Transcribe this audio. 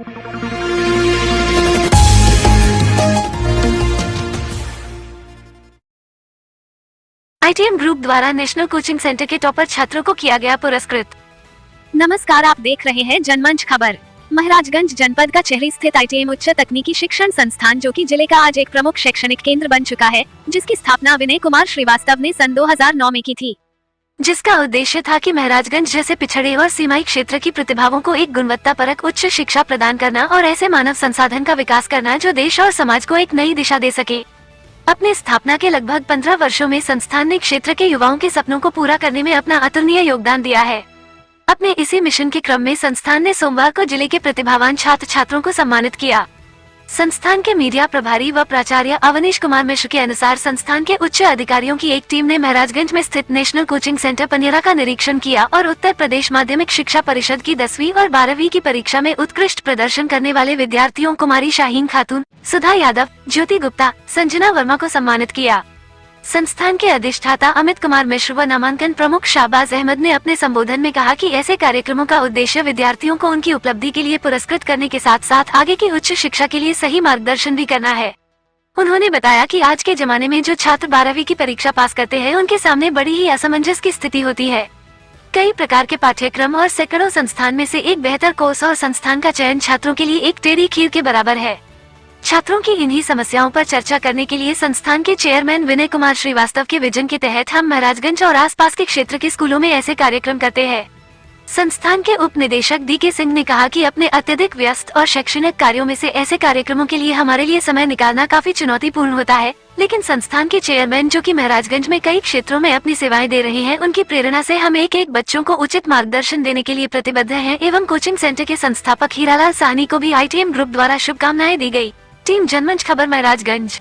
ITM group द्वारा national coaching centre के topper छात्रों को किया गया पुरस्कृत। नमस्कार, आप देख रहे हैं जनमंच खबर। महाराजगंज जनपद का चेहरी स्थित आईटीएम उच्च तकनीकी शिक्षण संस्थान, जो कि जिले का आज एक प्रमुख शैक्षणिक केंद्र बन चुका है, जिसकी स्थापना विनय कुमार श्रीवास्तव ने सन 2009 में की थी, जिसका उद्देश्य था कि महाराजगंज जैसे पिछड़े और सीमाई क्षेत्र की प्रतिभाओं को एक गुणवत्तापरक उच्च शिक्षा प्रदान करना और ऐसे मानव संसाधन का विकास करना जो देश और समाज को एक नई दिशा दे सके। अपने स्थापना के लगभग 15 वर्षों में संस्थान ने क्षेत्र के युवाओं के सपनों को पूरा करने में अपना अतुलनीय योगदान दिया है। अपने इसी मिशन के क्रम में संस्थान ने सोमवार को जिले के प्रतिभावान छात्र छात्रों को सम्मानित किया। संस्थान के मीडिया प्रभारी व प्राचार्य अवनीश कुमार मिश्र के अनुसार संस्थान के उच्च अधिकारियों की एक टीम ने महाराजगंज में स्थित नेशनल कोचिंग सेंटर पनियरा का निरीक्षण किया और उत्तर प्रदेश माध्यमिक शिक्षा परिषद की 10वीं और 12वीं की परीक्षा में उत्कृष्ट प्रदर्शन करने वाले विद्यार्थियों कुमारी शाहीन खातून, सुधा यादव, ज्योति गुप्ता, संजना वर्मा को सम्मानित किया। संस्थान के अधिष्ठाता अमित कुमार मिश्र व नामांकन प्रमुख शाहबाज अहमद ने अपने संबोधन में कहा कि ऐसे कार्यक्रमों का उद्देश्य विद्यार्थियों को उनकी उपलब्धि के लिए पुरस्कृत करने के साथ साथ आगे की उच्च शिक्षा के लिए सही मार्गदर्शन भी करना है। उन्होंने बताया कि आज के जमाने में जो छात्र 12वीं की परीक्षा पास करते हैं, उनके सामने बड़ी ही असमंजस की स्थिति होती है। कई प्रकार के पाठ्यक्रम और सैकड़ों संस्थान में से एक बेहतर कोर्स और संस्थान का चयन छात्रों के लिए एक टेढ़ी खीर के बराबर है। छात्रों की इन्हीं समस्याओं पर चर्चा करने के लिए संस्थान के चेयरमैन विनय कुमार श्रीवास्तव के विजन के तहत हम महाराजगंज और आसपास के क्षेत्र के स्कूलों में ऐसे कार्यक्रम करते हैं। संस्थान के उप निदेशक डी.के. सिंह ने कहा कि अपने अत्यधिक व्यस्त और शैक्षणिक कार्यों में से ऐसे कार्यक्रमों के लिए हमारे लिए समय निकालना काफी चुनौतीपूर्ण होता है, लेकिन संस्थान के चेयरमैन, जो कि महाराजगंज में कई क्षेत्रों में अपनी सेवाएं दे रहे हैं, उनकी प्रेरणा से हम एक एक बच्चों को उचित मार्गदर्शन देने के लिए प्रतिबद्ध हैं। एवं कोचिंग सेंटर के संस्थापक हीरालाल साहनी को भी आईटीएम ग्रुप द्वारा शुभकामनाएं दी गयी। टीम जनमंच खबर, महाराजगंज।